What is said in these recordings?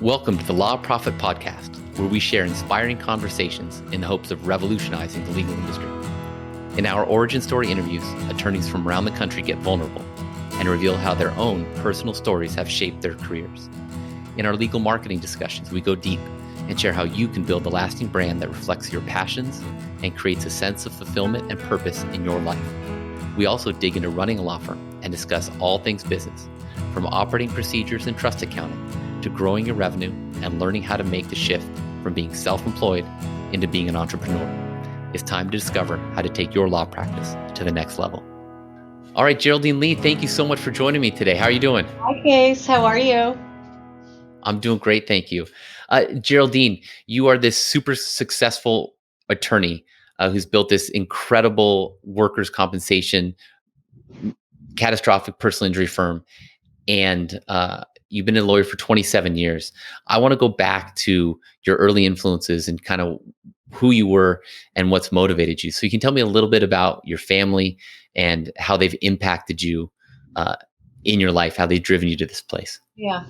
Welcome to the Law Profit Podcast, where we share inspiring conversations in the hopes of revolutionizing the legal industry. In our origin story interviews, attorneys from around the country get vulnerable and reveal how their own personal stories have shaped their careers. In our legal marketing discussions, we go deep and share how you can build a lasting brand that reflects your passions and creates a sense of fulfillment and purpose in your life. We also dig into running a law firm and discuss all things business, from operating procedures and trust accounting to growing your revenue and learning how to make the shift from being self-employed into being an entrepreneur. It's time to discover how to take your law practice to the next level. All right, Geraldine Ly, thank you so much for joining me today. How are you doing? Hi, Case. How are you? I'm doing great, thank you. Geraldine, you are this super successful attorney who's built this incredible workers' compensation, catastrophic personal injury firm, and you've been a lawyer for 27 years. I want to go back to your early influences and kind of who you were and what's motivated you. So you can tell me a little bit about your family and how they've impacted you in your life, how they've driven you to this place. Yeah.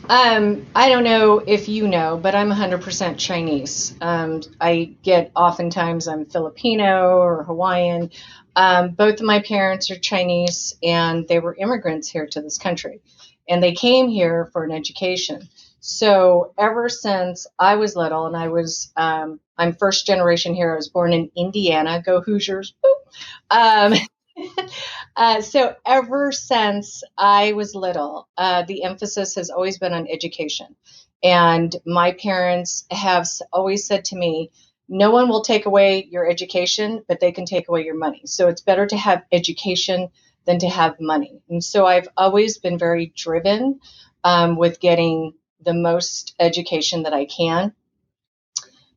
I don't know if you know, but I'm 100% Chinese. I get oftentimes I'm Filipino or Hawaiian. Both of my parents are Chinese, and they were immigrants here to this country. And they came here for an education. So ever since I was little, and I'm first generation here. I was born in Indiana. Go Hoosiers. So ever since I was little, the emphasis has always been on education. And my parents have always said to me, no one will take away your education, but they can take away your money. So it's better to have education than to have money. And so I've always been very driven with getting the most education that I can.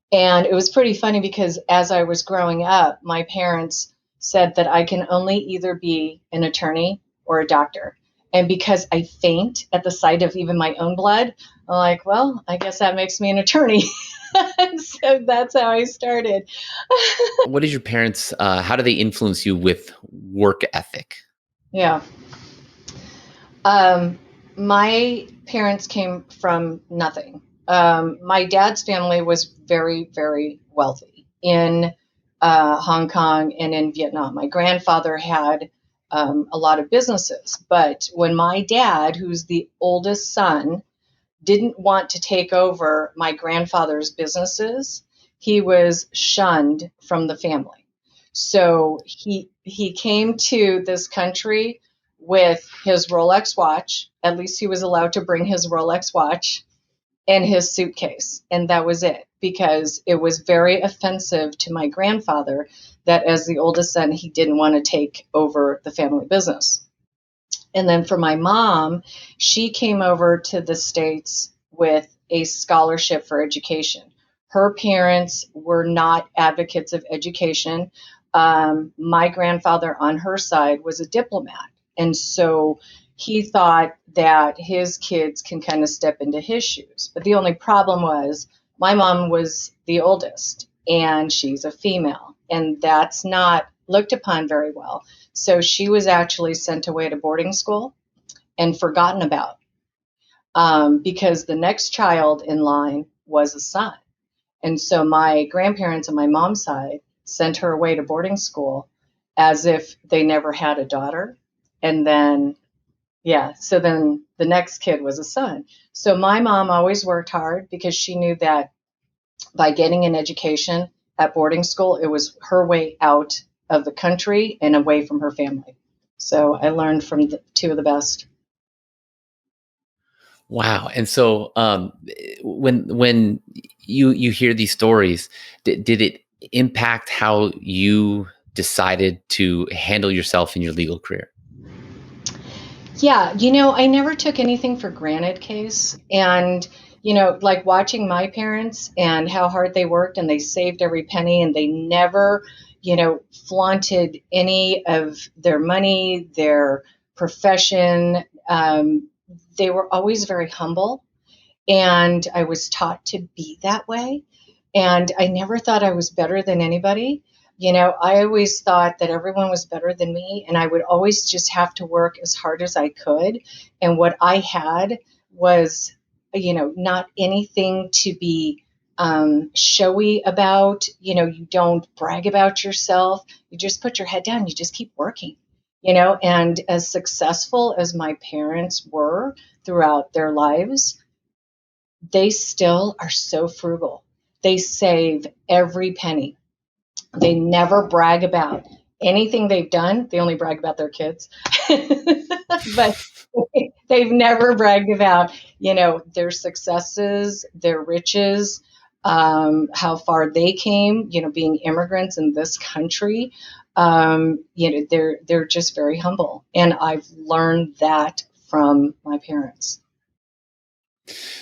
And it was pretty funny because as I was growing up, my parents said that I can only either be an attorney or a doctor. And because I faint at the sight of even my own blood, I'm like, well, I guess that makes me an attorney. So that's how I started. What is your parents, how do they influence you with work ethic? Yeah. My parents came from nothing. My dad's family was very, very wealthy in Hong Kong and in Vietnam. My grandfather had a lot of businesses, but when my dad, who's the oldest son, didn't want to take over my grandfather's businesses, he was shunned from the family. So he came to this country with his Rolex watch. At least he was allowed to bring his Rolex watch and his suitcase. And that was it, because it was very offensive to my grandfather that as the oldest son, he didn't want to take over the family business. And then for my mom, she came over to the States with a scholarship for education. Her parents were not advocates of education. My grandfather on her side was a diplomat. And so he thought that his kids can kind of step into his shoes. But the only problem was my mom was the oldest and she's a female, and that's not looked upon very well. So she was actually sent away to boarding school and forgotten about because the next child in line was a son. And so my grandparents on my mom's side sent her away to boarding school as if they never had a daughter. And then so then the next kid was a son. So my mom always worked hard because she knew that by getting an education at boarding school, it was her way out of the country and away from her family. So I learned from two of the best. Wow. And so when you hear these stories, did it impact how you decided to handle yourself in your legal career? Yeah, I never took anything for granted, Case. And, like watching my parents and how hard they worked and they saved every penny and they never, flaunted any of their money, their profession. They were always very humble. And I was taught to be that way. And I never thought I was better than anybody. I always thought that everyone was better than me, and I would always just have to work as hard as I could. And what I had was not anything to be showy about. You don't brag about yourself. You just put your head down. You just keep working. And as successful as my parents were throughout their lives, they still are so frugal. They save every penny. They never brag about anything they've done. They only brag about their kids. But they've never bragged about, their successes, their riches, how far they came, being immigrants in this country. They're just very humble. And I've learned that from my parents.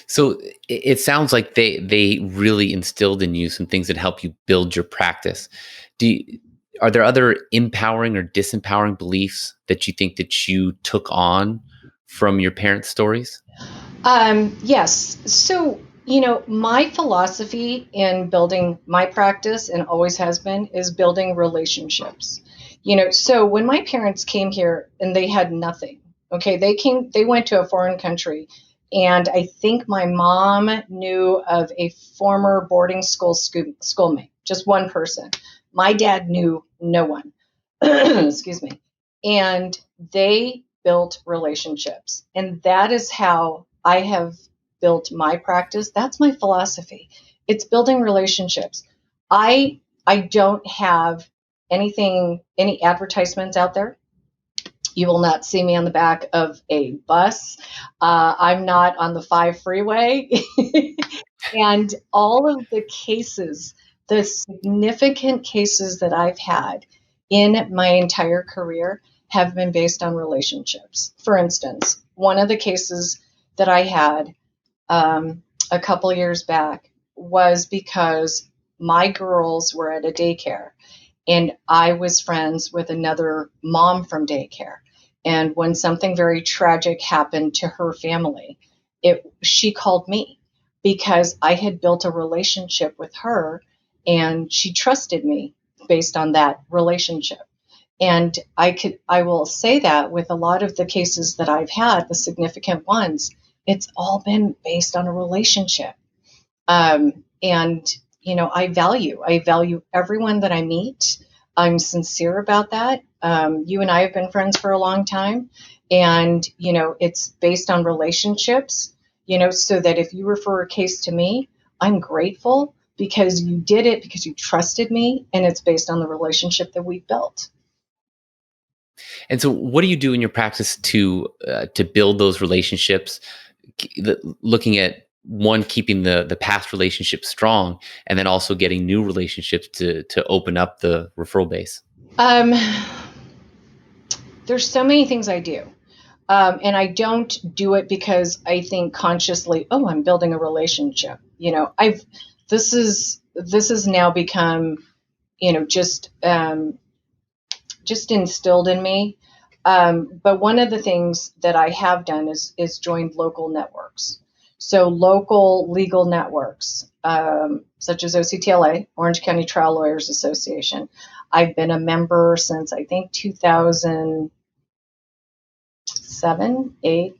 So it sounds like they really instilled in you some things that help you build your practice. Are there other empowering or disempowering beliefs that you think that you took on from your parents' stories? Yes. So, my philosophy in building my practice, and always has been, is building relationships. So when my parents came here and they had nothing, okay, they went to a foreign country. And I think my mom knew of a former boarding schoolmate, just one person. My dad knew no one. Excuse me. And they built relationships. And that is how I have built my practice. That's my philosophy. It's building relationships. I don't have any advertisements out there. You will not see me on the back of a bus. I'm not on the 5 freeway. And all of the cases, the significant cases that I've had in my entire career have been based on relationships. For instance, one of the cases that I had a couple years back was because my girls were at a daycare and I was friends with another mom from daycare. And when something very tragic happened to her family, she called me because I had built a relationship with her and she trusted me based on that relationship. And I will say that with a lot of the cases that I've had, the significant ones, it's all been based on a relationship. And I value everyone that I meet. I'm sincere about that. You and I have been friends for a long time, and it's based on relationships. So that if you refer a case to me, I'm grateful because you did it because you trusted me, and it's based on the relationship that we've built. And so, what do you do in your practice to build those relationships? Looking at one, keeping the past relationship strong, and then also getting new relationships to open up the referral base. There's so many things I do. And I don't do it because I think consciously, oh, I'm building a relationship. This has now become, just instilled in me. But one of the things that I have done is joined local networks. So local legal networks, such as OCTLA, Orange County Trial Lawyers Association. I've been a member since I think 2007, 8,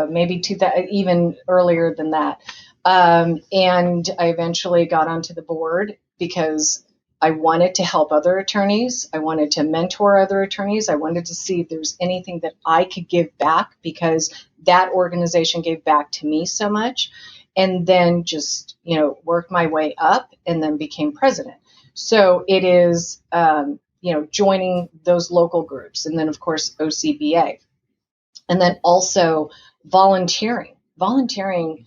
maybe 2000, even earlier than that. And I eventually got onto the board because I wanted to help other attorneys. I wanted to mentor other attorneys. I wanted to see if there's anything that I could give back because that organization gave back to me so much. And then just, worked my way up and then became president. So it is, joining those local groups. And then, of course, OCBA. And then also volunteering, anything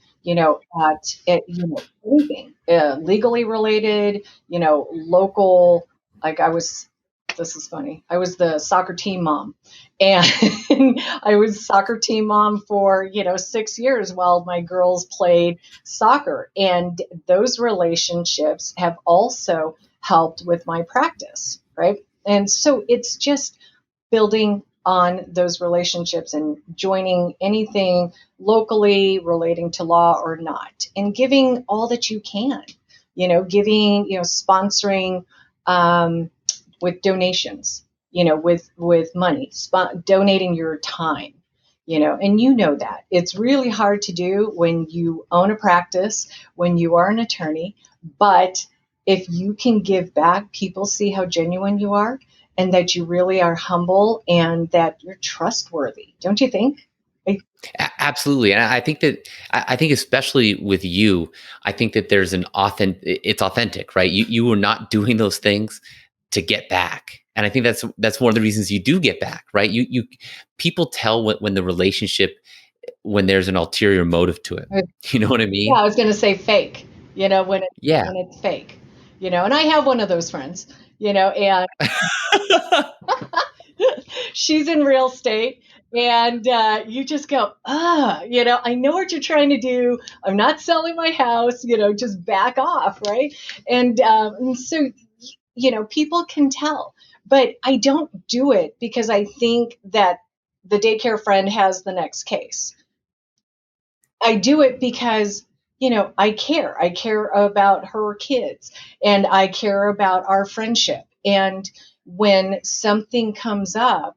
legally related, local. Like this is funny. I was the soccer team mom, and I was soccer team mom for 6 years while my girls played soccer, and those relationships have also helped with my practice, right? And so it's just building on those relationships and joining anything locally relating to law or not, and giving all that you can, giving, sponsoring with donations, with money, donating your time, and you know that. It's really hard to do when you own a practice, when you are an attorney, but if you can give back, people see how genuine you are and that you really are humble and that you're trustworthy. Don't you think? Absolutely. And I think that, I think especially with you, I think that there's it's authentic, right? You are not doing those things to get back. And I think that's one of the reasons you do get back, right? People tell when the relationship, when there's an ulterior motive to it. You know what I Yeah, mean? I was going to say fake, when Yeah. when it's fake, and I have one of those friends, and she's in real estate, and you just go, I know what you're trying to do. I'm not selling my house, just back off, right? And so, people can tell, but I don't do it because I think that the daycare friend has the next case. I do it because, I care. I care about her kids and I care about our friendship. And when something comes up,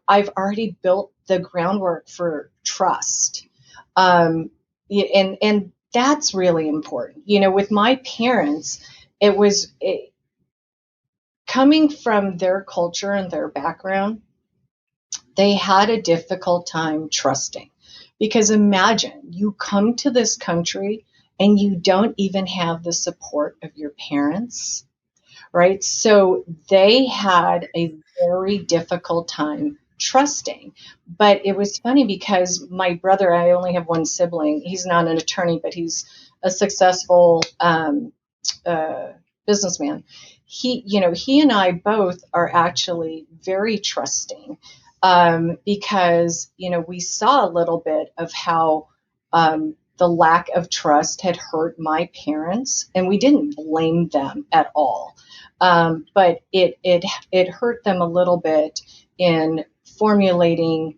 I've already built the groundwork for trust. And that's really important. With my parents, it coming from their culture and their background, they had a difficult time trusting. Because imagine you come to this country and you don't even have the support of your parents, right? So they had a very difficult time trusting. But it was funny because my brother, I only have one sibling, he's not an attorney, but he's a successful uh, businessman. He and I both are actually very trusting, because we saw a little bit of how the lack of trust had hurt my parents, and we didn't blame them at all, but it hurt them a little bit in formulating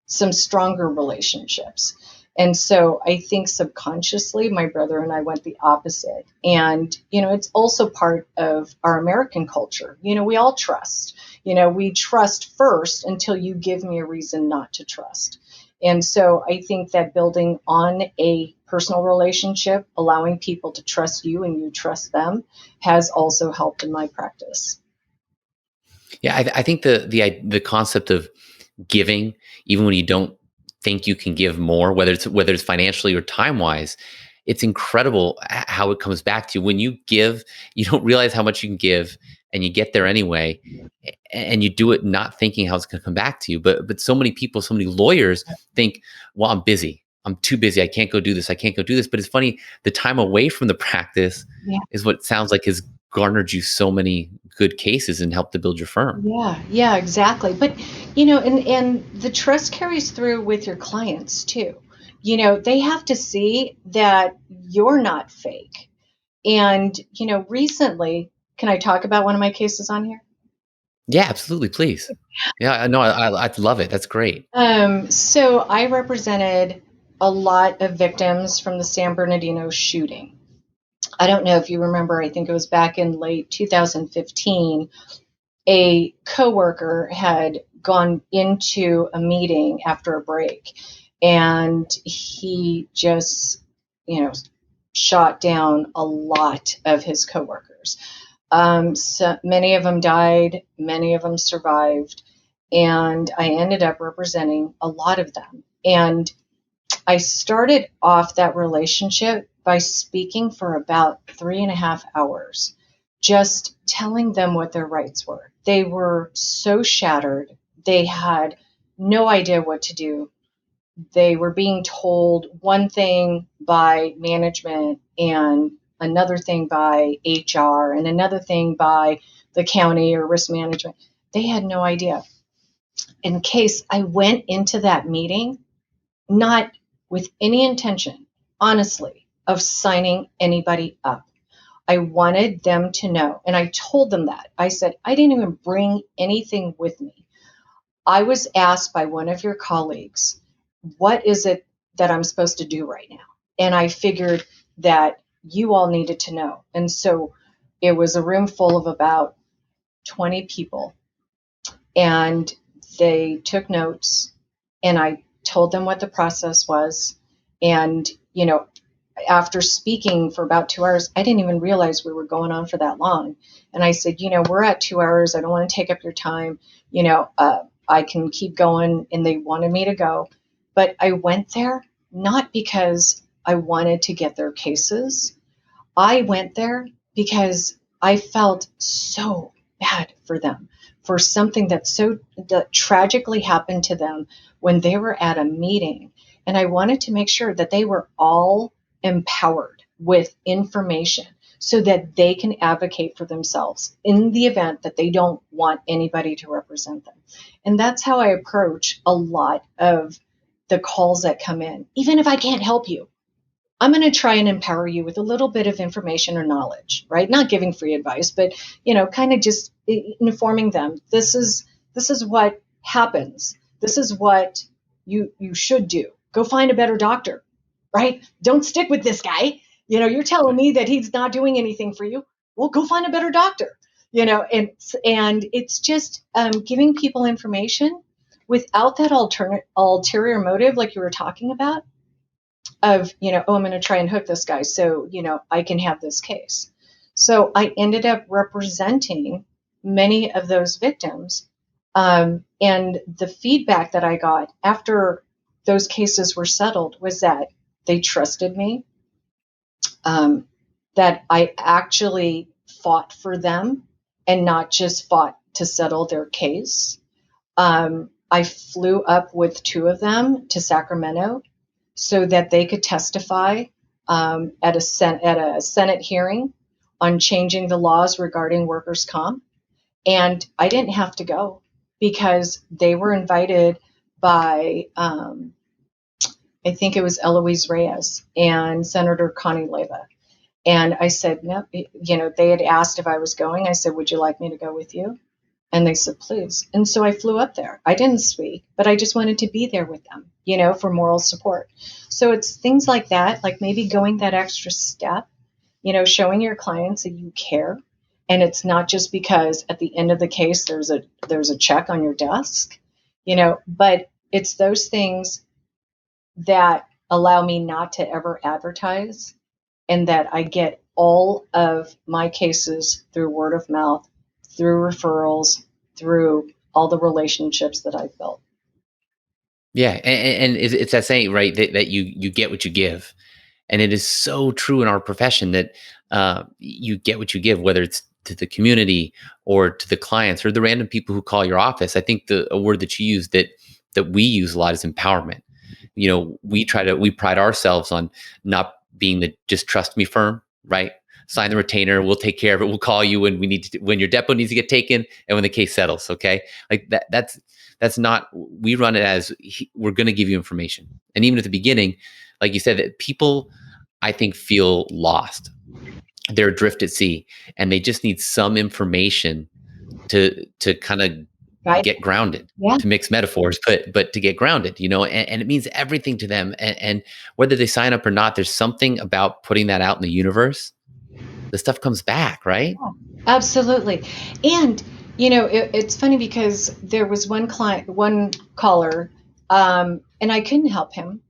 some stronger relationships. And so I think subconsciously, my brother and I went the opposite. And, it's also part of our American culture. We all trust. We trust first until you give me a reason not to trust. And so I think that building on a personal relationship, allowing people to trust you and you trust them, has also helped in my practice. Yeah. I think the concept of giving, even when you don't think you can give more, whether it's financially or time wise, it's incredible how it comes back to you. When you give, you don't realize how much you can give, and you get there anyway, and you do it not thinking how it's going to come back to you. But so many people, so many lawyers think, well, I'm busy. I'm too busy. I can't go do this. I can't go do this. But it's funny, the time away from the practice Yeah. is what sounds like has garnered you so many good cases and helped to build your firm. Yeah, exactly. But and the trust carries through with your clients too. They have to see that you're not fake. And recently, can I talk about one of my cases on here? Yeah, absolutely. Please. Yeah, no, I love it. That's great. So I represented a lot of victims from the San Bernardino shooting. I don't know if you remember, I think it was back in late 2015. A coworker had gone into a meeting after a break, and he just, shot down a lot of his coworkers. So many of them died, many of them survived, and I ended up representing a lot of them. And I started off that relationship by speaking for about 3.5 hours, just telling them what their rights were. They were so shattered. They had no idea what to do. They were being told one thing by management and another thing by HR and another thing by the county or risk management. They had no idea. In case I went into that meeting not with any intention, honestly, of signing anybody up. I wanted them to know. And I told them that. I said, I didn't even bring anything with me. I was asked by one of your colleagues, what is it that I'm supposed to do right now? And I figured that you all needed to know. And so it was a room full of about 20 people. And they took notes and I told them what the process was. And, after speaking for about 2 hours, I didn't even realize we were going on for that long. And I said, we're at 2 hours. I don't want to take up your time. I can keep going. And they wanted me to go. But I went there not because I wanted to get their cases. I went there because I felt so bad for them, for something that tragically happened to them when they were at a meeting. And I wanted to make sure that they were all empowered with information so that they can advocate for themselves in the event that they don't want anybody to represent them. And that's how I approach a lot of the calls that come in. Even if I can't help you, I'm going to try and empower you with a little bit of information or knowledge, right? Not giving free advice, but, kind of just informing them. This is what happens. This is what you should do. Go find a better doctor, right? Don't stick with this guy. You're telling me that he's not doing anything for you. Well, go find a better doctor, and it's just giving people information without that ulterior motive, like you were talking about, of, I'm going to try and hook this guy so, I can have this case. So I ended up representing many of those victims. And the feedback that I got after those cases were settled was that they trusted me, that I actually fought for them and not just fought to settle their case. I flew up with 2 of them to Sacramento so that they could testify at a Senate hearing on changing the laws regarding workers' comp. And I didn't have to go because they were invited by, I think it was Eloise Reyes and Senator Connie Leyva. And I said, no, they had asked if I was going. I said, would you like me to go with you? And they said, please. And so I flew up there. I didn't speak, but I just wanted to be there with them, for moral support. So it's things like that, like maybe going that extra step, showing your clients that you care. And it's not just because at the end of the case, there's a check on your desk, but it's those things that allow me not to ever advertise, and that I get all of my cases through word of mouth, through referrals, through all the relationships that I've built. Yeah, and it's that saying, right, that you get what you give, and it is so true in our profession that you get what you give, whether it's to the community or to the clients or the random people who call your office. I think a word that you use that we use a lot is empowerment. We pride ourselves on not being the just trust me firm, right? Sign the retainer, we'll take care of it. We'll call you when when your depot needs to get taken and when the case settles. Okay, like that's not. We run it as we're going to give you information, and even at the beginning, like you said, that people, I think, feel lost. They're adrift at sea, and they just need some information to kind of get grounded. Yeah. To mix metaphors, but to get grounded, and it means everything to them. And whether they sign up or not, there's something about putting that out in the universe. The stuff comes back, right? Yeah, absolutely. And, it's funny because there was one caller, and I couldn't help him.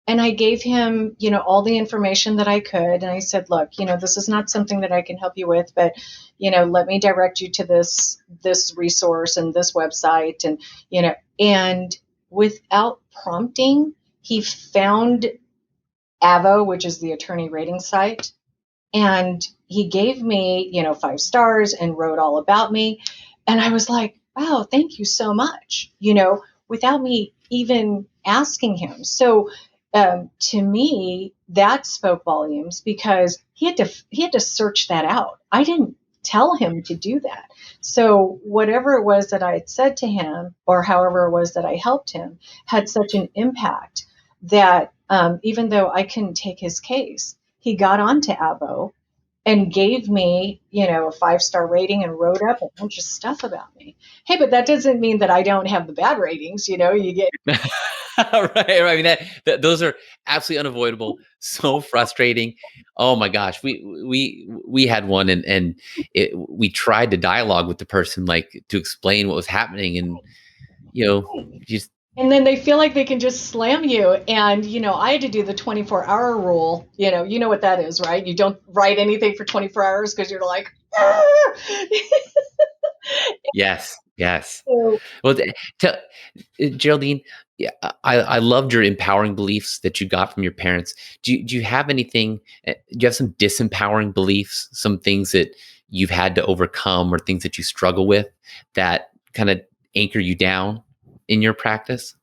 And I gave him, all the information that I could. And I said, look, this is not something that I can help you with, but, let me direct you to this resource and this website. And, and without prompting, he found Avo, which is the attorney rating site. And he gave me, 5 stars and wrote all about me. And I was like, wow, thank you so much, without me even asking him. So to me, that spoke volumes because he had to search that out. I didn't tell him to do that. So whatever it was that I had said to him, or however it was that I helped him, had such an impact that even though I couldn't take his case, he got onto Avo and gave me, a 5-star rating and wrote up a bunch of stuff about me. Hey, but that doesn't mean that I don't have the bad ratings. You get right. I mean, those are absolutely unavoidable. So frustrating. Oh my gosh, we had one, and we tried to dialogue with the person, like to explain what was happening, and just And then they feel like they can just slam you. And, I had to do the 24-hour rule. You know what that is, right? You don't write anything for 24 hours because you're like, ah! Yes, yes. So Well, tell, Geraldine, yeah, I loved your empowering beliefs that you got from your parents. Do you have anything? Do you have some disempowering beliefs? Some things that you've had to overcome, or things that you struggle with that kind of anchor you down in your practice?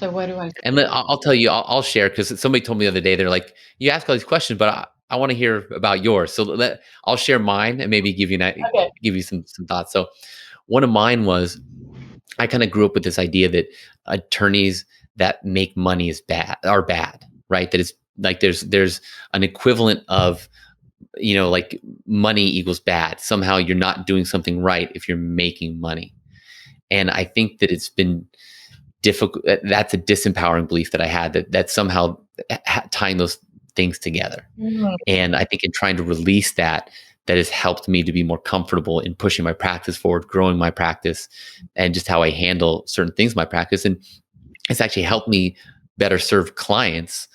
what do I And I'll tell you, I'll share, because somebody told me the other day, they're like, you ask all these questions, but I want to hear about yours. So I'll share mine and maybe Okay. give you some thoughts. So one of mine was, I kind of grew up with this idea that attorneys that make money are bad, right? That it's like there's an equivalent of, like money equals bad. Somehow you're not doing something right if you're making money. And I think that it's been difficult. That's a disempowering belief that I had, that somehow tying those things together. Mm. And I think in trying to release that has helped me to be more comfortable in pushing my practice forward, growing my practice, and just how I handle certain things in my practice. And it's actually helped me better serve clients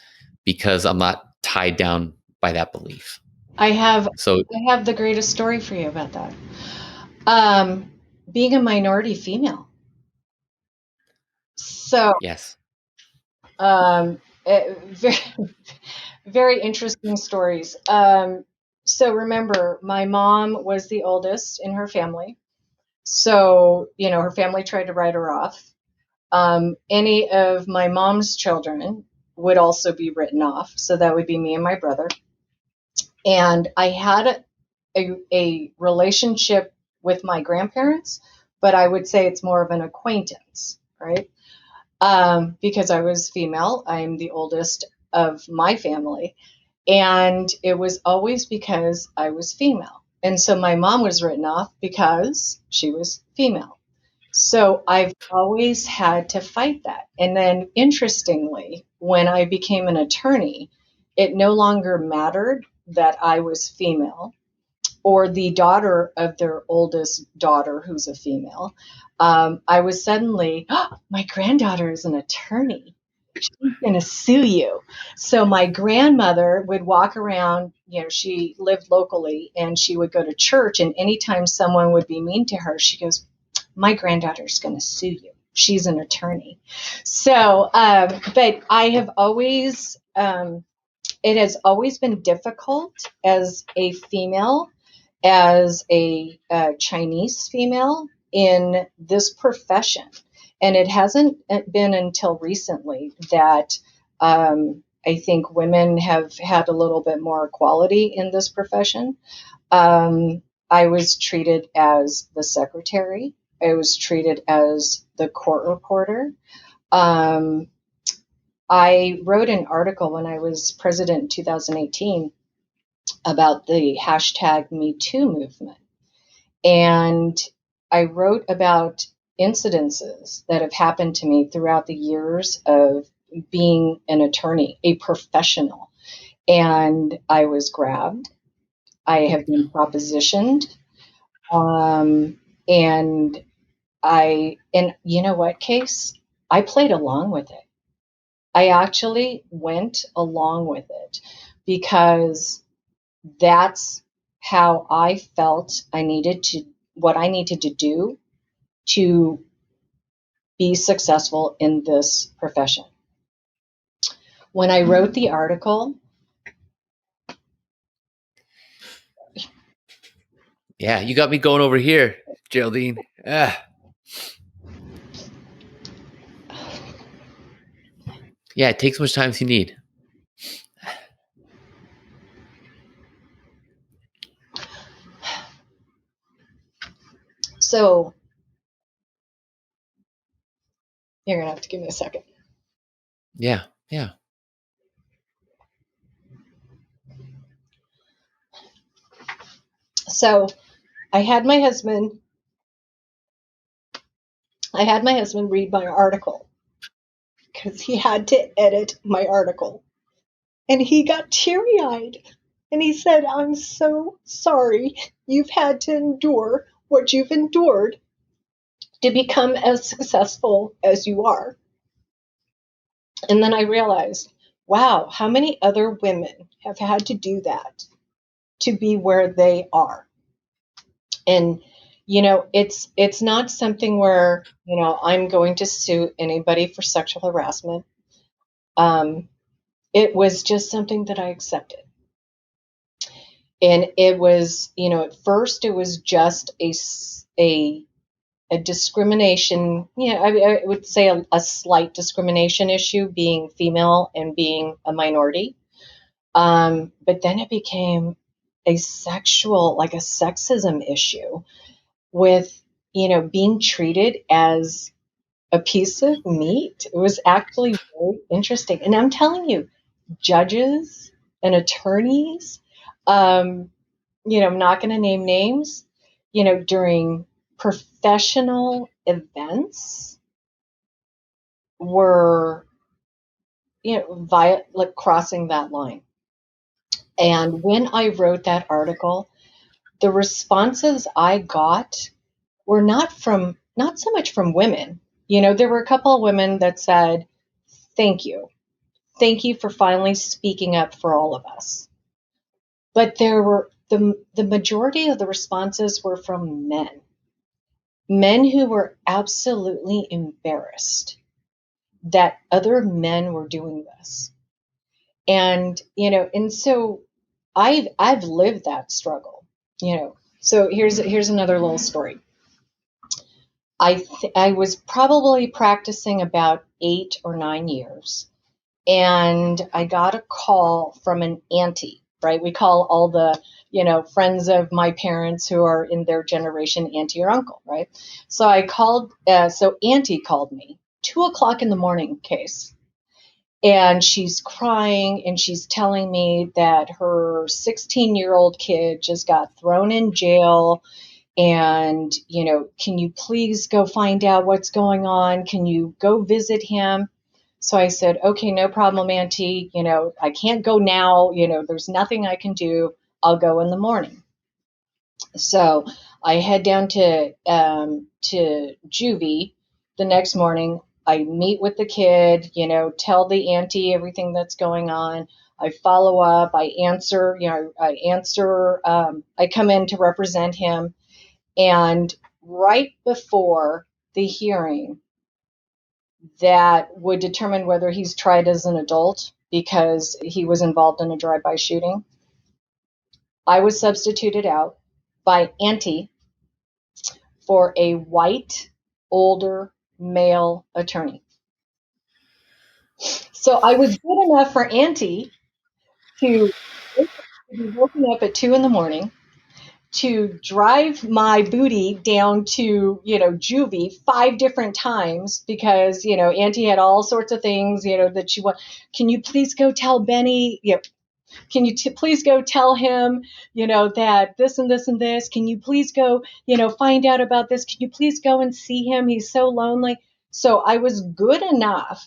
because I'm not tied down by that belief. I have So I have the greatest story for you about that. Um, Being a minority female. So, yes. very, very interesting stories. So remember, my mom was the oldest in her family. So, her family tried to write her off. Any of my mom's children would also be written off. So that would be me and my brother. And I had a relationship with my grandparents, but I would say it's more of an acquaintance, right? Because I was female. I'm the oldest of my family. And it was always because I was female. And so my mom was written off because she was female. So I've always had to fight that. And then interestingly, when I became an attorney, it no longer mattered that I was female or the daughter of their oldest daughter, who's a female. I was suddenly, oh, my granddaughter is an attorney. She's going to sue you. So my grandmother would walk around, she lived locally, and she would go to church. And anytime someone would be mean to her, she goes, my granddaughter's going to sue you. She's an attorney. So, but I have always, it has always been difficult as a female, as a Chinese female in this profession. And it hasn't been until recently that I think women have had a little bit more equality in this profession. I was treated as the secretary. I was treated as the court reporter. I wrote an article when I was president in 2018 about the hashtag Me Too movement. And I wrote about incidences that have happened to me throughout the years of being an attorney, a professional. And I was grabbed. I have been propositioned. And you know what, Case? I played along with it. I actually went along with it because that's how I felt what I needed to do to be successful in this profession. When I wrote the article, Yeah, you got me going over here, Geraldine. Yeah, take as much time as you need. so you're going to have to give me a second. Yeah, yeah. So I had my husband read my article because he had to edit my article. And he got teary-eyed. And he said, I'm so sorry you've had to endure what you've endured to become as successful as you are. And then I realized, wow, how many other women have had to do that to be where they are? And it's not something where I'm going to sue anybody for sexual harassment. It was just something that I accepted. And it was, at first it was just a discrimination, I would say a slight discrimination issue, being female and being a minority. But then it became a sexism issue with, being treated as a piece of meat. It was actually very interesting. And I'm telling you, judges and attorneys, I'm not going to name names, during professional events were, like crossing that line. And when I wrote that article, the responses I got were not so much from women. There were a couple of women that said, thank you. Thank you for finally speaking up for all of us. But there were the majority of the responses were from men who were absolutely embarrassed that other men were doing this. And so I've lived that struggle. So here's another little story. I was probably practicing about 8 or 9 years, and I got a call from an auntie. Right, we call all the friends of my parents who are in their generation auntie or uncle. Right, so I called. So auntie called me 2 o'clock in the morning, Case, and she's crying and she's telling me that her 16-year-old kid just got thrown in jail. And, can you please go find out what's going on? Can you go visit him? So I said, okay, no problem, Auntie. I can't go now. There's nothing I can do. I'll go in the morning. So I head down to juvie the next morning. I meet with the kid, tell the auntie everything that's going on. I follow up. I answer. I come in to represent him. And right before the hearing that would determine whether he's tried as an adult because he was involved in a drive-by shooting, I was substituted out by Auntie for a white, older male attorney. So I was good enough for Auntie to be woken up at 2 in the morning, to drive my booty down to, juvie 5 different times because, Auntie had all sorts of things, that she want. Can you please go tell Benny, can you please go tell him, that this and this and this? Can you please go, find out about this? Can you please go and see him? He's so lonely. So I was good enough,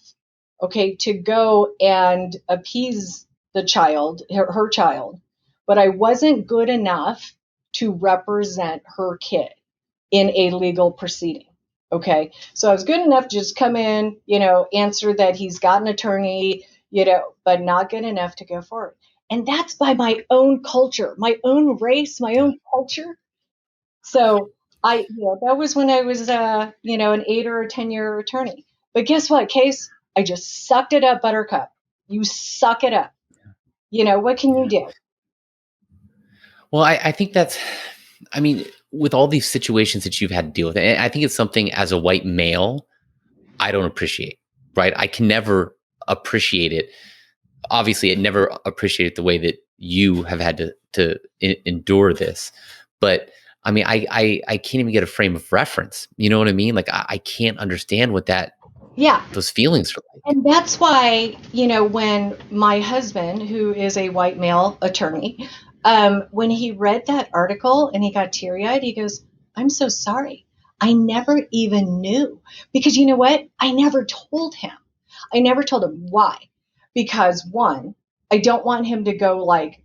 okay, to go and appease the child, her child, but I wasn't good enough to represent her kid in a legal proceeding. Okay. So I was good enough to just come in, answer that he's got an attorney, but not good enough to go forward. And that's by my own culture, my own race, my own culture. So that was when I was, an 8 or a 10-year attorney. But guess what, Case? I just sucked it up, Buttercup. You suck it up. What can you do? Well, I think with all these situations that you've had to deal with, and I think it's something as a white male, I don't appreciate, right? I can never appreciate it. Obviously, it never appreciated the way that you have had to endure this. But I can't even get a frame of reference. You know what I mean? Like I can't understand what those feelings are like. And that's why, when my husband, who is a white male attorney, when he read that article and he got teary-eyed, he goes, I'm so sorry. I never even knew. Because you know what? I never told him. I never told him. Why? Because one, I don't want him to go like,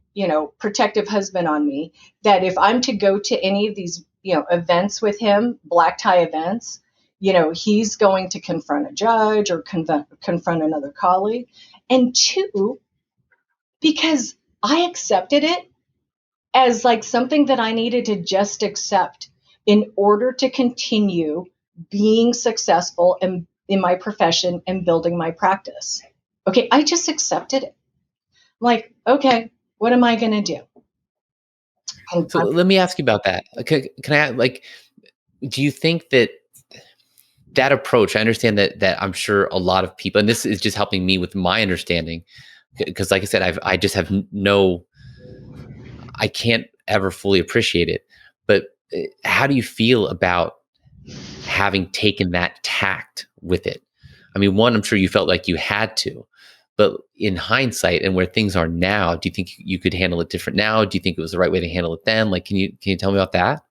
protective husband on me, that if I'm to go to any of these, events with him, black tie events, he's going to confront a judge or confront another colleague. And two, because I accepted it as like something that I needed to just accept in order to continue being successful in my profession and building my practice. Okay, I just accepted it. I'm like, okay, what am I going to do? So let me ask you about that. Can I, like, do you think that approach, I understand that I'm sure a lot of people, and this is just helping me with my understanding, because like I said, I just have I can't ever fully appreciate it. But how do you feel about having taken that tact with it? I mean, one, I'm sure you felt like you had to, but in hindsight and where things are now, do you think you could handle it different now? Do you think it was the right way to handle it then? Like, can you tell me about that?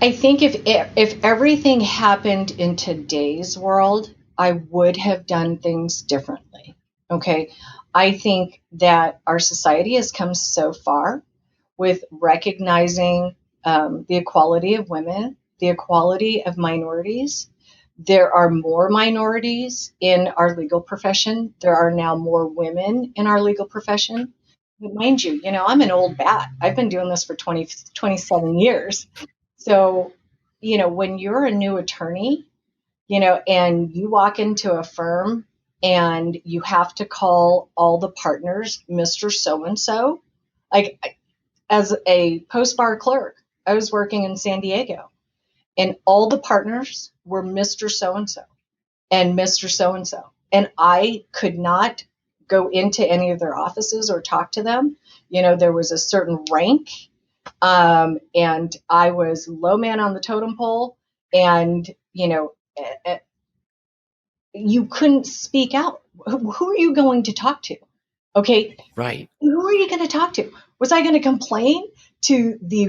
I think if everything happened in today's world, I would have done things differently. Okay. I think that our society has come so far with recognizing the equality of women, the equality of minorities. There are more minorities in our legal profession. There are now more women in our legal profession. But mind you, I'm an old bat. I've been doing this for 27 years. So, when you're a new attorney, and you walk into a firm and you have to call all the partners Mr. So and so, like as a post bar clerk, I was working in San Diego and all the partners were Mr. So and so and Mr. So and so. And I could not go into any of their offices or talk to them. There was a certain rank, and I was low man on the totem pole, and you couldn't speak out. Who are you going to talk to? Okay, Right. who are you going to talk to? Was I going to complain to the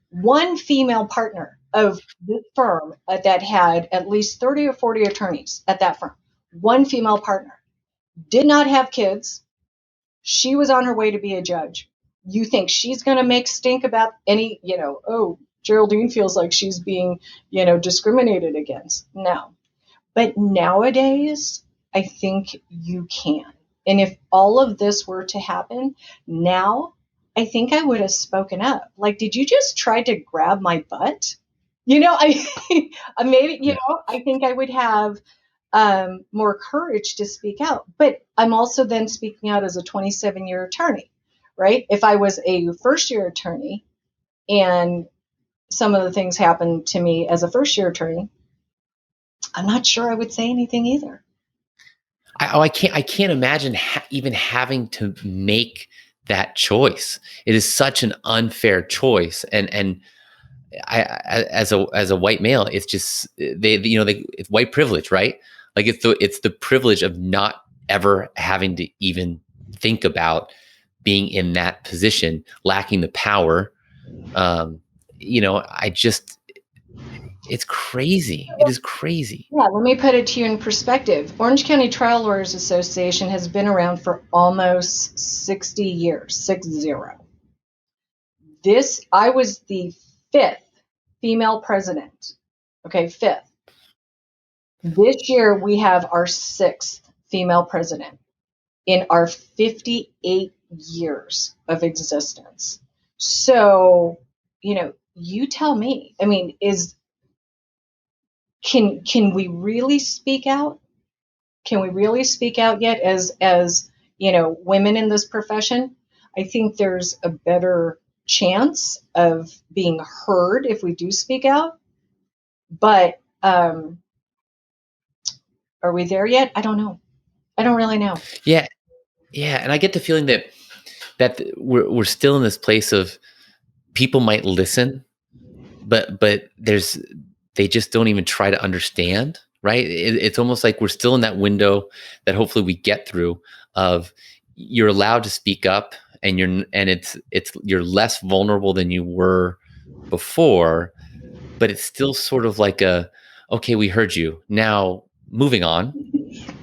one female partner of this firm that had at least 30 or 40 attorneys at that firm? One female partner, did not have kids. She was on her way to be a judge. You think she's going to make stink about any, oh, Geraldine feels like she's being, discriminated against? No. But nowadays, I think you can. And if all of this were to happen now, I think I would have spoken up. Like, did you just try to grab my butt? I maybe, Yeah. I think I would have more courage to speak out. But I'm also then speaking out as a 27-year attorney, right? If I was a first-year attorney and some of the things happened to me as a first-year attorney, I'm not sure I would say anything either. I can't imagine even having to make that choice. It is such an unfair choice, and as a white male, it's just it's white privilege, right? Like it's the privilege of not ever having to even think about being in that position, lacking the power. I just it's crazy. It is crazy. Yeah, let me put it to you in perspective. Orange County Trial Lawyers Association has been around for almost 60 years, 60. I was the fifth female president. Okay, fifth. This year we have our sixth female president in our 58 years of existence. So, you tell me. I mean, can we really speak out? Can we really speak out yet as women in this profession? I think there's a better chance of being heard if we do speak out. But are we there yet? I don't know. I don't really know. Yeah, yeah, and I get the feeling that we're still in this place of people might listen, but they just don't even try to understand, right? It's almost like we're still in that window that hopefully we get through of you're allowed to speak up, and you're less vulnerable than you were before, but it's still sort of like okay, we heard you, now moving on,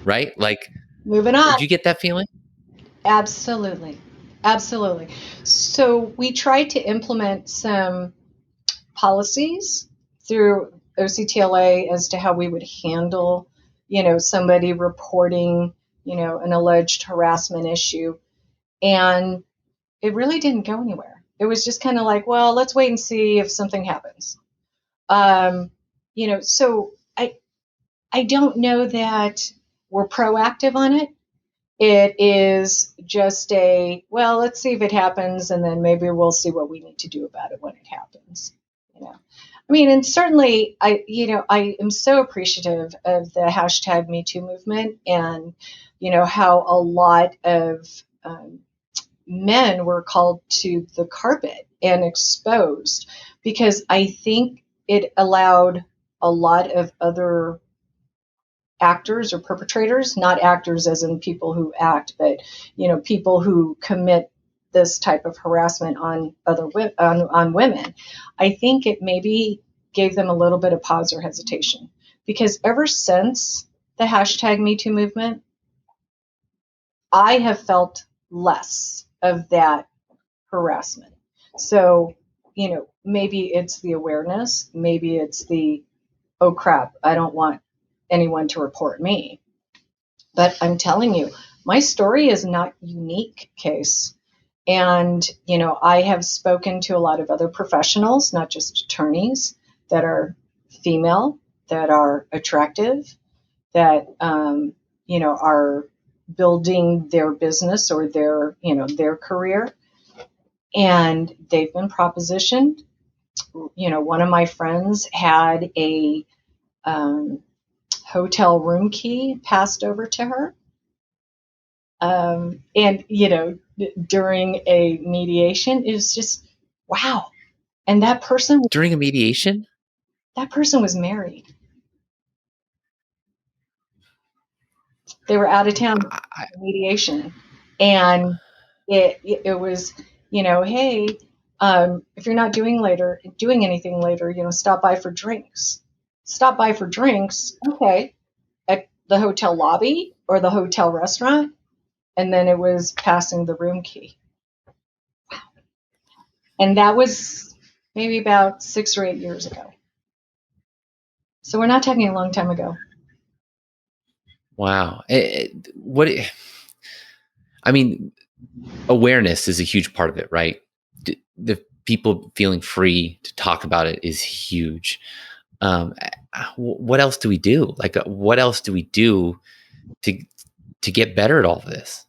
right? Like, Moving on. did you get that feeling? Absolutely. Absolutely. So we tried to implement some policies through OCTLA as to how we would handle, somebody reporting, an alleged harassment issue. And it really didn't go anywhere. It was just kind of like, well, let's wait and see if something happens. So I don't know that we're proactive on it. It is just well, let's see if it happens, and then maybe we'll see what we need to do about it when it happens. I mean, and certainly, I am so appreciative of the hashtag Me Too movement, and how a lot of men were called to the carpet and exposed, because I think it allowed a lot of other actors or perpetrators, not actors as in people who act, but people who commit this type of harassment on on women. I think it maybe gave them a little bit of pause or hesitation, because ever since the hashtag Me Too movement, I have felt less of that harassment. So, maybe it's the awareness, maybe it's the, oh crap, I don't want anyone to report me. But I'm telling you, my story is not unique, Case. And, I have spoken to a lot of other professionals, not just attorneys, that are female, that are attractive, that, are building their business or their career. And they've been propositioned. One of my friends had a hotel room key passed over to her. And, during a mediation, it was just, wow. And that person During a mediation? was married. They were out of town for mediation. And it was, hey, if you're not doing anything later, stop by for drinks. Stop by for drinks. Okay. At the hotel lobby or the hotel restaurant. And then it was passing the room key. Wow. And that was maybe about 6 or 8 years ago. So we're not talking a long time ago. Wow. I mean, awareness is a huge part of it, right? The people feeling free to talk about it is huge. What else do we do? Like, what else do we do to get better at all of this?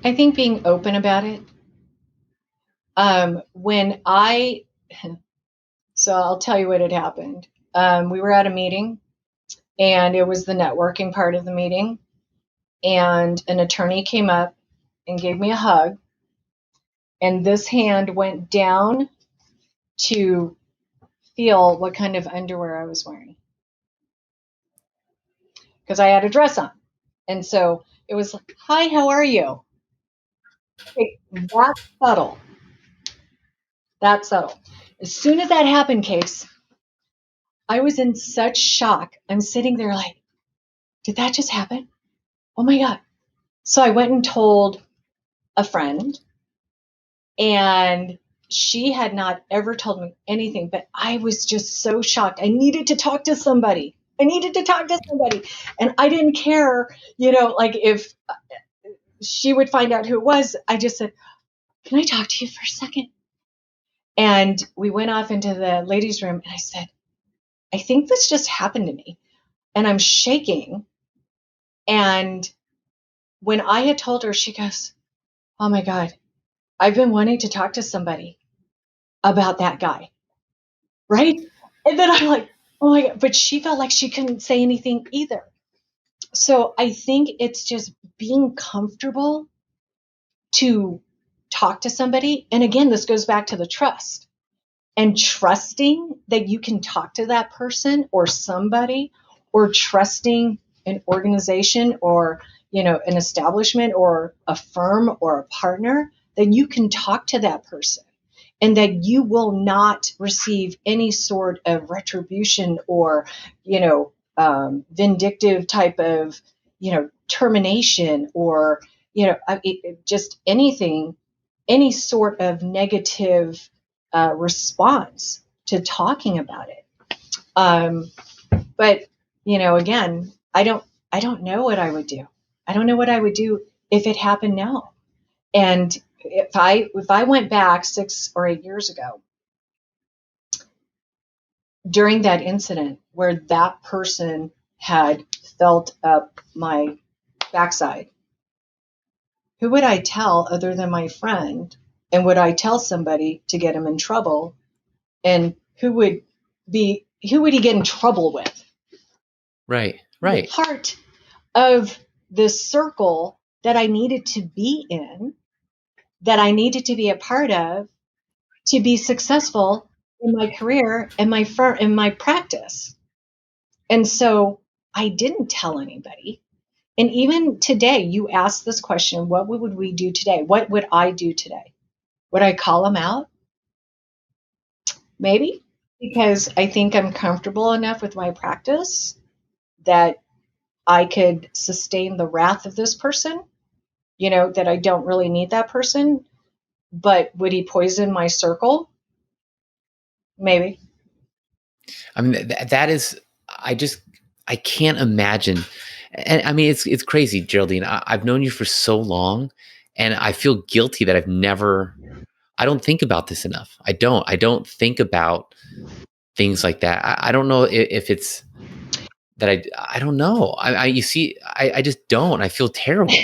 I think being open about it. So I'll tell you what had happened. We were at a meeting, and it was the networking part of the meeting. And an attorney came up and gave me a hug. And this hand went down to feel what kind of underwear I was wearing, because I had a dress on. And so it was like, hi, how are you? That subtle. That subtle. As soon as that happened, Case, I was in such shock. I'm sitting there like, did that just happen? Oh my God. So I went and told a friend, and she had not ever told me anything, but I was just so shocked. I needed to talk to somebody. And I didn't care, like if she would find out who it was. I just said, can I talk to you for a second? And we went off into the ladies' room, and I said, I think this just happened to me. And I'm shaking. And when I had told her, she goes, oh my God, I've been wanting to talk to somebody about that guy. Right? And then I'm like, oh my God, but she felt like she couldn't say anything either. So I think it's just being comfortable to talk to somebody. And again, this goes back to the trust, and trusting that you can talk to that person or somebody, or trusting an organization or, an establishment or a firm or a partner, that you can talk to that person and that you will not receive any sort of retribution or, vindictive type of, termination or, just anything, any sort of negative response to talking about it. But again, I don't know what I would do. I don't know what I would do if it happened now. And if I went back 6 or 8 years ago during that incident where that person had felt up my backside, who would I tell other than my friend? And would I tell somebody to get him in trouble? And who would he get in trouble with? Right. Part of this circle that I needed to be in, that I needed to be a part of to be successful in my career and my firm and my practice. And so I didn't tell anybody. And even today, you ask this question, what would we do today? What would I do today? Would I call them out? Maybe, because I think I'm comfortable enough with my practice that I could sustain the wrath of this person, that I don't really need that person. But would he poison my circle? Maybe. I mean, that is, I can't imagine. And I mean, it's crazy, Geraldine. I've known you for so long, and I feel guilty that I don't think about this enough. I don't think about things like that. I don't know if it's that I don't know. You see, I just don't. I feel terrible.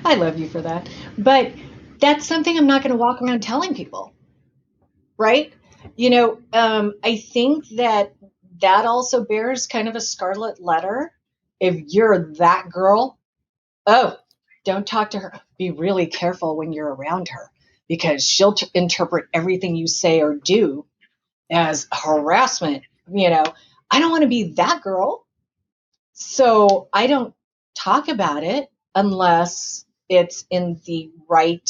I love you for that. But that's something I'm not going to walk around telling people. Right? I think that also bears kind of a scarlet letter. If you're that girl, don't talk to her. Be really careful when you're around her, because she'll interpret everything you say or do as harassment. I don't want to be that girl. So I don't talk about it unless it's in the right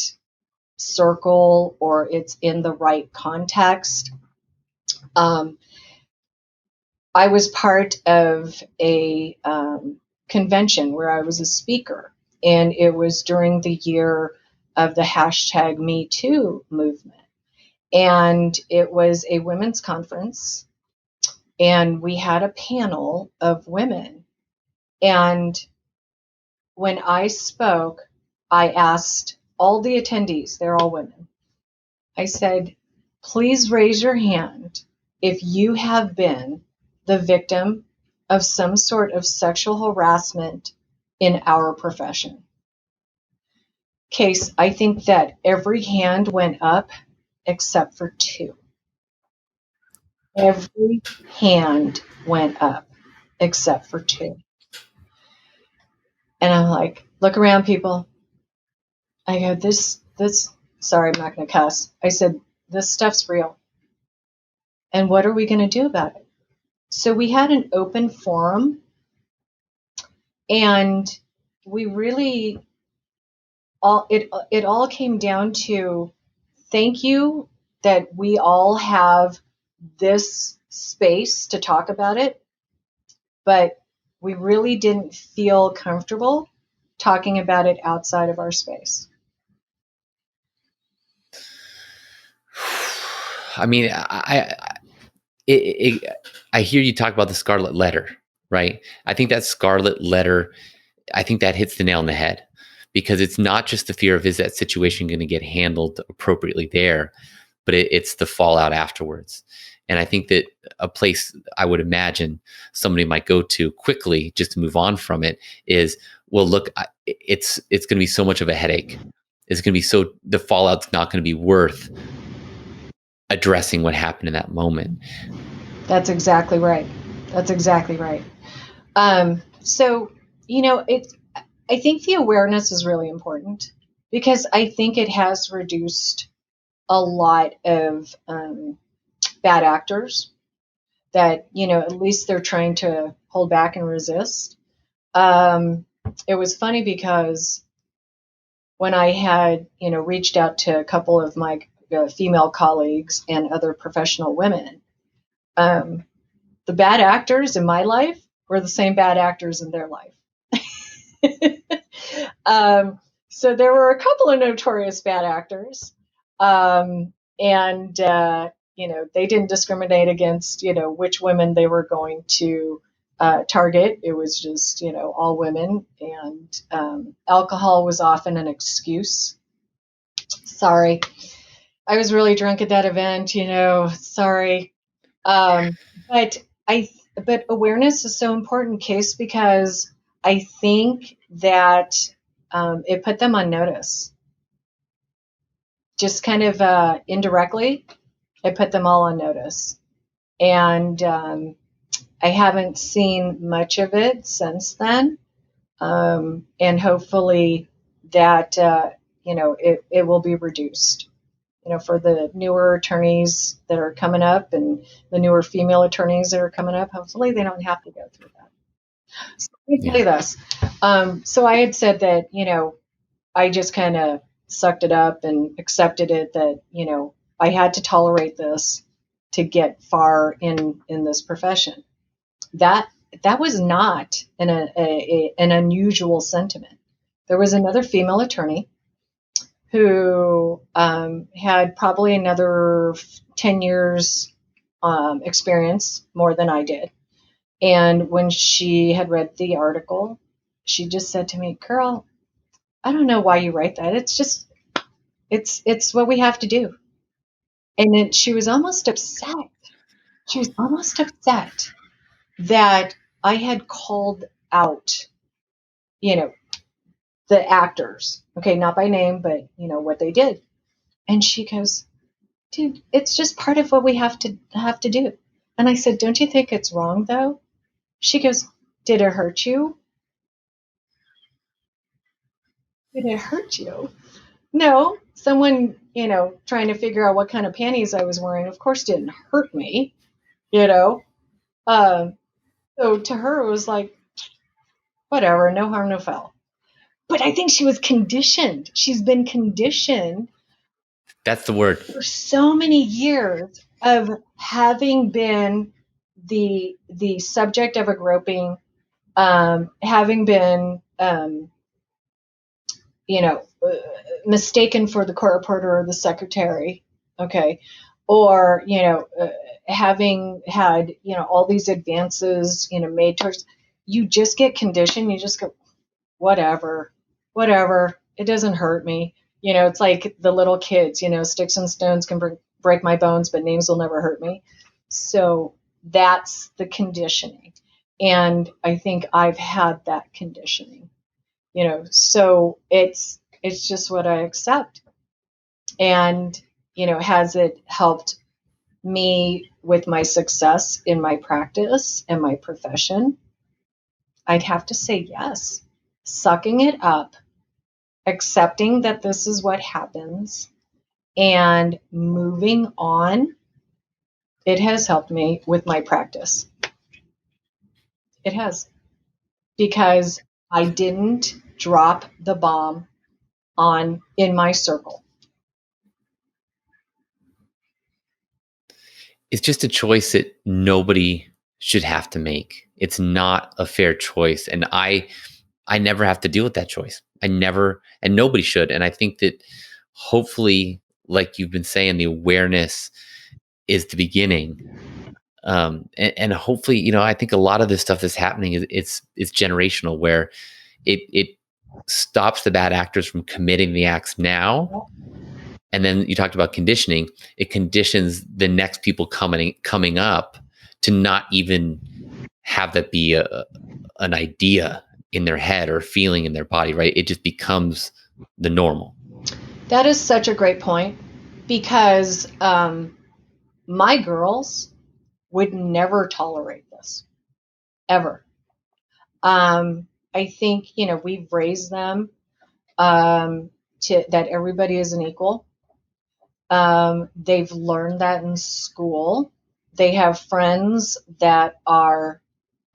circle or it's in the right context. I was part of a convention where I was a speaker, and it was during the year of the hashtag Me Too movement. And it was a women's conference, and we had a panel of women. And when I spoke, I asked all the attendees, they're all women, I said, please raise your hand if you have been the victim of some sort of sexual harassment in our profession. Case, I think that every hand went up except for 2. Every hand went up except for 2. And I'm like, look around, people. I go, this, sorry, I'm not going to cuss. I said, this stuff's real. And what are we going to do about it? So we had an open forum, and we really it all came down to thank you that we all have this space to talk about it, but we really didn't feel comfortable talking about it outside of our space. I mean, I hear you talk about the scarlet letter, right? I think that scarlet letter, I think that hits the nail on the head, because it's not just the fear of, is that situation going to get handled appropriately there, but it's the fallout afterwards. And I think that a place I would imagine somebody might go to quickly just to move on from it is, well, look, it's going to be so much of a headache. It's going to be the fallout's not going to be worth addressing what happened in that moment. That's exactly right. So, I think the awareness is really important, because I think it has reduced a lot of bad actors that, at least they're trying to hold back and resist. It was funny because when I had, reached out to a couple of my female colleagues and other professional women, the bad actors in my life were the same bad actors in their life. So there were a couple of notorious bad actors. And they didn't discriminate against which women they were going to target. It was just all women, and alcohol was often an excuse. Sorry, I was really drunk at that event. Sorry. Um, but but awareness is so important, Case, because I think that it put them on notice. Just kind of indirectly, it put them all on notice. And I haven't seen much of it since then. And hopefully that, it will be reduced. For the newer attorneys that are coming up and the newer female attorneys that are coming up, hopefully they don't have to go through that. So let me tell you this. So I had said that, I just kind of sucked it up and accepted it that, I had to tolerate this to get far in this profession. That was not an unusual sentiment. There was another female attorney who had probably another 10 years experience more than I did. And when she had read the article, she just said to me, "Girl, I don't know why you write that. It's what we have to do." And then she was almost upset. She was almost upset that I had called out, the actors. Okay, not by name, but what they did. And she goes, "Dude, it's just part of what we have to do." And I said, "Don't you think it's wrong though?" She goes, "Did it hurt you? Did it hurt you?" No, someone, trying to figure out what kind of panties I was wearing, of course, didn't hurt me, you know. Um, so to her, it was like, whatever, no harm, no foul. But I think she was conditioned. She's been conditioned. That's the word. For so many years of having been the subject of a groping, having been, mistaken for the court reporter or the secretary, okay, or having had all these advances made towards you, just get conditioned. You just go, whatever, it doesn't hurt me. It's like the little kids, sticks and stones can break my bones, but names will never hurt me. So that's the conditioning, and I think I've had that conditioning. So it's just what I accept. And has it helped me with my success in my practice and my profession? I'd have to say yes. Sucking it up, accepting that this is what happens, and moving on, it has helped me with my practice. It has, because I didn't drop the bomb in my circle. It's just a choice that nobody should have to make. It's not a fair choice. And I never have to deal with that choice. I never, and nobody should. And I think that hopefully, like you've been saying, the awareness is the beginning. And hopefully, I think a lot of this stuff that's happening it's generational, where it stops the bad actors from committing the acts now. And then you talked about conditioning. It conditions the next people coming up to not even have that be an idea in their head or feeling in their body, right? It just becomes the normal. That is such a great point, because my girls would never tolerate this, ever. I think, we've raised them that everybody is an equal. They've learned that in school. They have friends that are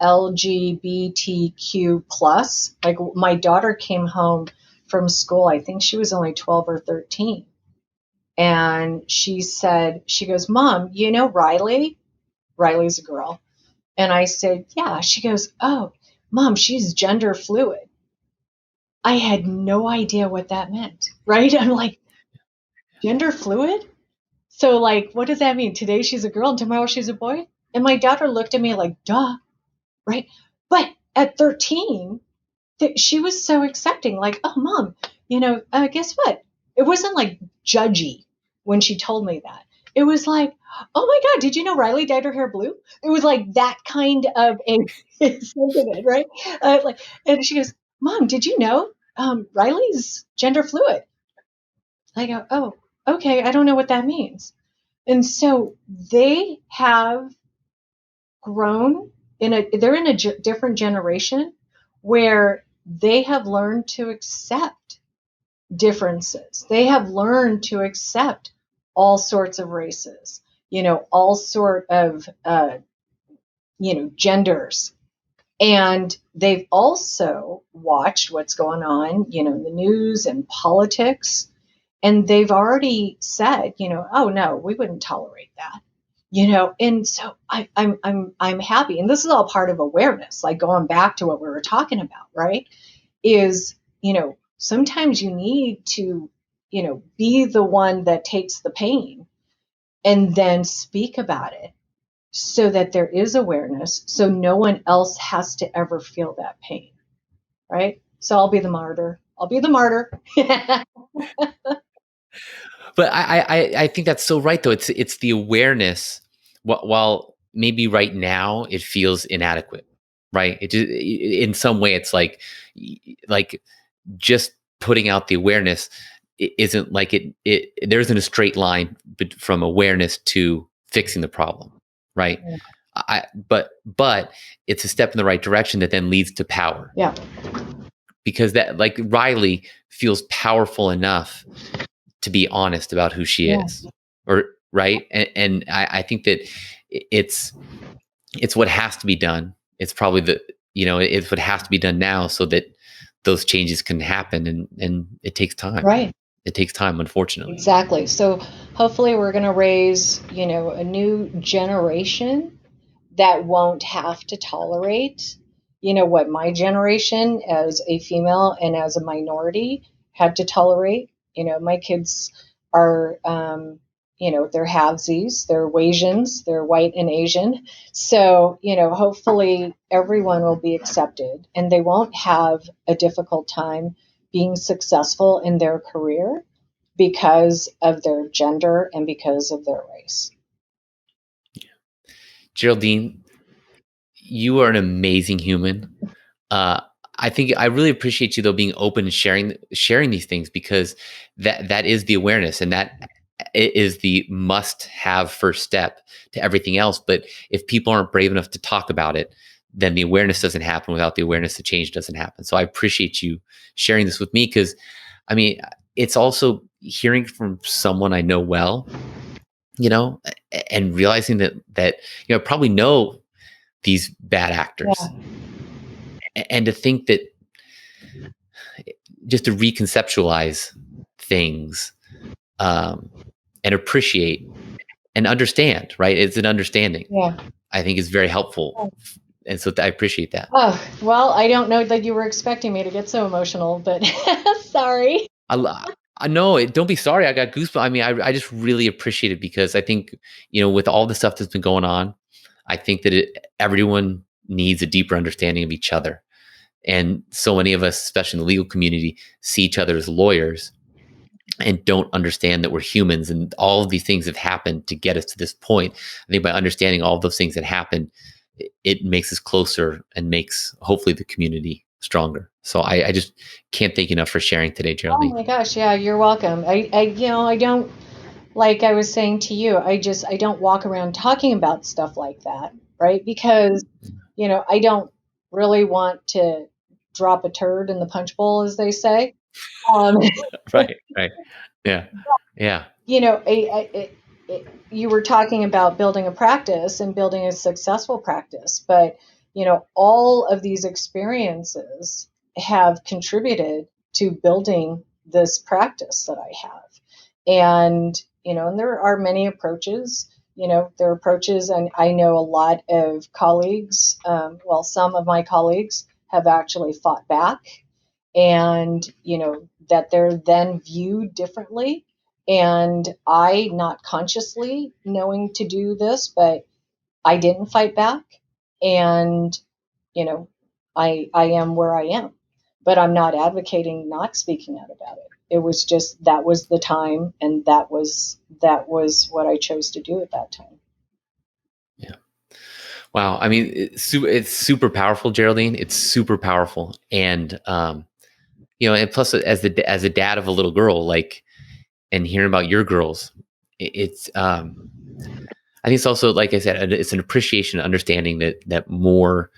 LGBTQ plus. Like, my daughter came home from school, I think she was only 12 or 13. And she goes, "Mom, Riley? Riley's a girl." And I said, "Yeah." She goes, "Oh, Mom, she's gender fluid." I had no idea what that meant, right? I'm like, gender fluid? So like, what does that mean? Today she's a girl and tomorrow she's a boy? And my daughter looked at me like, duh, right? But at 13, she was so accepting, like, oh, mom, guess what? It wasn't like judgy when she told me that. It was like, oh my God, did you know Riley dyed her hair blue? It was like that kind of a sentiment, right? And she goes, Mom, did you know Riley's gender fluid? I go, oh, okay, I don't know what that means. And so they have grown they're in a different generation where they have learned to accept differences. They have learned to accept all sorts of races, all sort of, genders. And they've also watched what's going on, in the news and politics. And they've already said, oh no, we wouldn't tolerate that. And so I'm happy, and this is all part of awareness, like going back to what we were talking about, right? Is, sometimes you need to, be the one that takes the pain and then speak about it so that there is awareness, so no one else has to ever feel that pain, right? So I'll be the martyr. I'll be the martyr. But I think that's so right though. It's the awareness. While maybe right now it feels inadequate, right? It just, in some way it's like just putting out the awareness isn't like there isn't a straight line from awareness to fixing the problem, right? Yeah. But it's a step in the right direction that then leads to power. Yeah. Because that, like, Riley feels powerful enough to be honest about who she is, or right. And I think that it's what has to be done. It's probably it's what has to be done now so that those changes can happen. And it takes time. Right. It takes time, unfortunately. Exactly. So hopefully we're going to raise, a new generation that won't have to tolerate, what my generation as a female and as a minority had to tolerate. My kids are, they're halvesies, they're Asians, they're white and Asian. So, hopefully everyone will be accepted and they won't have a difficult time being successful in their career because of their gender and because of their race. Geraldine, you are an amazing human. I think I really appreciate you though being open and sharing these things, because that is the awareness, and that is the must-have first step to everything else. But if people aren't brave enough to talk about it, then the awareness doesn't happen. Without the awareness, the change doesn't happen. So I appreciate you sharing this with me, because I mean, it's also hearing from someone I know well, and realizing that probably know these bad actors. Yeah. And to think that, just to reconceptualize things, and appreciate and understand, right? It's an understanding. Yeah. I think is very helpful. And so I appreciate that. Oh, well, I don't know that you were expecting me to get so emotional, but sorry. I know. Don't be sorry. I got goosebumps. I mean, I just really appreciate it, because I think, with all the stuff that's been going on, I think that everyone needs a deeper understanding of each other. And so many of us, especially in the legal community, see each other as lawyers and don't understand that we're humans, and all of these things have happened to get us to this point. I think by understanding all of those things that happened, it makes us closer and makes, hopefully, the community stronger. So I just can't thank you enough for sharing today, Geraldine. Oh my gosh, yeah, you're welcome. I don't, like I was saying to you, I don't walk around talking about stuff like that, right? Because, I don't really want to drop a turd in the punch bowl, as they say. Right. Yeah. You were talking about building a practice and building a successful practice, but all of these experiences have contributed to building this practice that I have. And and there are many approaches. There are approaches, and I know a lot of colleagues, some of my colleagues have actually fought back, and that they're then viewed differently And I, not consciously knowing to do this, but I didn't fight back. And, you know, I am where I am, but I'm not advocating not speaking out about it. It was just, that was the time, and that was what I chose to do at that time. Yeah. Wow. I mean, it's super powerful, Geraldine. It's super powerful. And, and plus as a dad of a little girl, like, and hearing about your girls, it's, I think it's also, like I said, it's an appreciation, understanding that more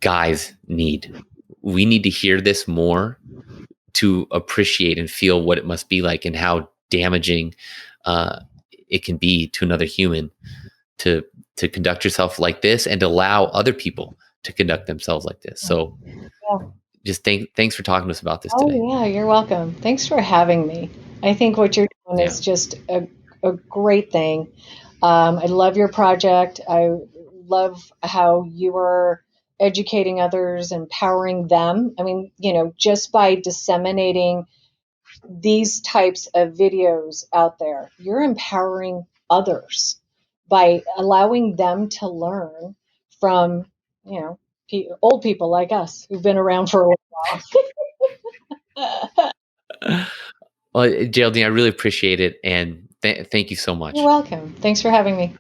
guys need. We need to hear this more to appreciate and feel what it must be like, and how damaging it can be to another human to conduct yourself like this, and allow other people to conduct themselves like this. So Yeah. just thanks for talking to us about this Oh, today. yeah, you're welcome. Thanks for having me. I think what you're doing Yeah. is just a great thing. I love your project. I love how you are educating others, empowering them. I mean, just by disseminating these types of videos out there, you're empowering others by allowing them to learn from, old people like us who've been around for a while. Well, Geraldine, I really appreciate it, and thank you so You're much. welcome. Thanks for having me.